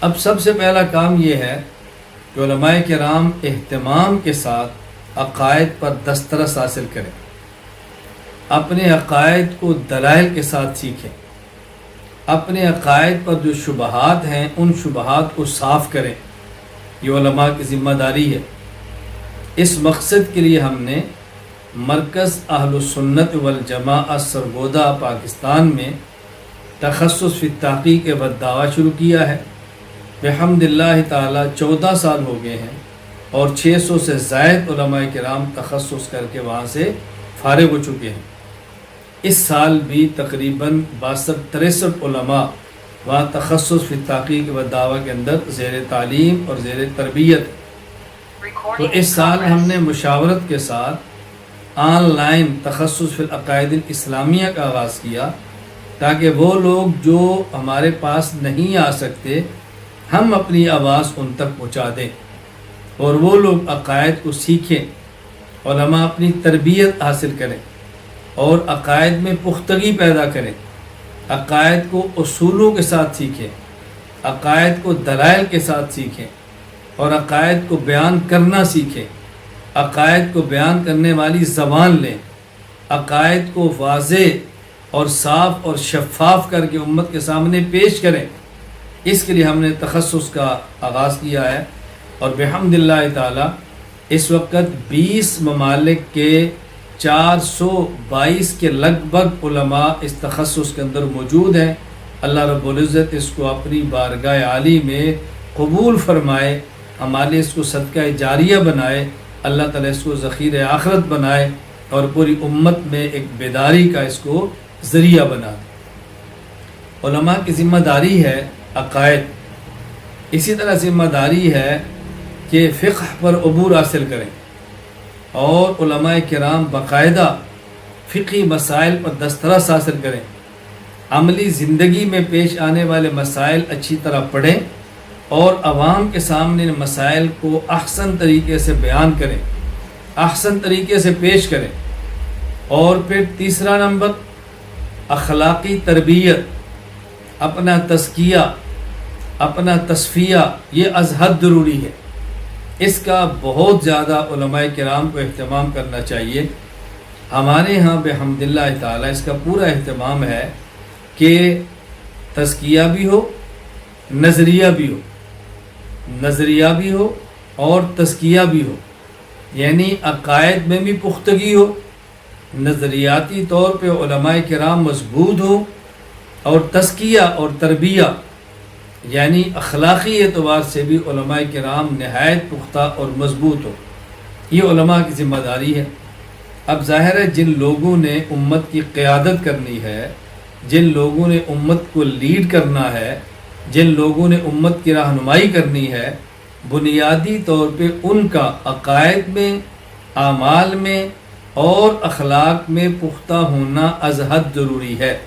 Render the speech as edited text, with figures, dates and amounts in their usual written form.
اب سب سے پہلا کام یہ ہے کہ علماء کرام اہتمام کے ساتھ عقائد پر دسترس حاصل کریں، اپنے عقائد کو دلائل کے ساتھ سیکھیں، اپنے عقائد پر جو شبہات ہیں ان شبہات کو صاف کریں۔ یہ علماء کی ذمہ داری ہے۔ اس مقصد کے لیے ہم نے مرکز اہل السنت والجماعت سرگودا پاکستان میں تخصص فی التحقیق والدعوہ شروع کیا ہے۔ بحمد اللہ تعالی 14 سال ہو گئے ہیں اور 600 سے زائد علماء کرام تخصص کر کے وہاں سے فارغ ہو چکے ہیں۔ اس سال بھی تقریباً 62-63 علماء وہاں تخصص فی التحقیق والدعوہ کے اندر زیر تعلیم اور زیر تربیت۔ تو اس سال ہم نے مشاورت کے ساتھ آن لائن تخصص فی العقائد الاسلامیہ کا آغاز کیا، تاکہ وہ لوگ جو ہمارے پاس نہیں آ سکتے ہم اپنی آواز ان تک پہنچا دیں اور وہ لوگ عقائد کو سیکھیں، علماء اپنی تربیت حاصل کریں اور عقائد میں پختگی پیدا کریں، عقائد کو اصولوں کے ساتھ سیکھیں، عقائد کو دلائل کے ساتھ سیکھیں اور عقائد کو بیان کرنا سیکھیں، عقائد کو بیان کرنے والی زبان لیں، عقائد کو واضح اور صاف اور شفاف کر کے امت کے سامنے پیش کریں۔ اس کے لیے ہم نے تخصص کا آغاز کیا ہے اور بحمد اللہ تعالی اس وقت 20 ممالک کے 422 کے لگ بھگ علماء اس تخصص کے اندر موجود ہیں۔ اللہ رب العزت اس کو اپنی بارگاہ عالی میں قبول فرمائے، ہمارے اس کو صدقہ جاریہ بنائے، اللہ تعالیٰ اس کو ذخیر آخرت بنائے اور پوری امت میں ایک بیداری کا اس کو ذریعہ بنا دے۔ علماء کی ذمہ داری ہے عقائد، اسی طرح ذمہ داری ہے کہ فقہ پر عبور حاصل کریں اور علماء کرام باقاعدہ فقہی مسائل پر دسترس حاصل کریں، عملی زندگی میں پیش آنے والے مسائل اچھی طرح پڑھیں اور عوام کے سامنے مسائل کو احسن طریقے سے بیان کریں، احسن طریقے سے پیش کریں۔ اور پھر تیسرا نمبر اخلاقی تربیت، اپنا تزکیہ، اپنا تصفیہ، یہ از حد ضروری ہے۔ اس کا بہت زیادہ علماء کرام کو اہتمام کرنا چاہیے۔ ہمارے ہاں بحمد اللہ تعالی اس کا پورا اہتمام ہے کہ تزکیہ بھی ہو، نظریہ بھی ہو، نظریہ بھی ہو اور تزکیہ بھی ہو، یعنی عقائد میں بھی پختگی ہو، نظریاتی طور پہ علماء کرام مضبوط ہوں، اور تزکیہ اور تربیہ یعنی اخلاقی اعتبار سے بھی علماء کرام نہایت پختہ اور مضبوط ہو۔ یہ علماء کی ذمہ داری ہے۔ اب ظاہر ہے جن لوگوں نے امت کی قیادت کرنی ہے، جن لوگوں نے امت کو لیڈ کرنا ہے، جن لوگوں نے امت کی رہنمائی کرنی ہے، بنیادی طور پہ ان کا عقائد میں، اعمال میں اور اخلاق میں پختہ ہونا از حد ضروری ہے۔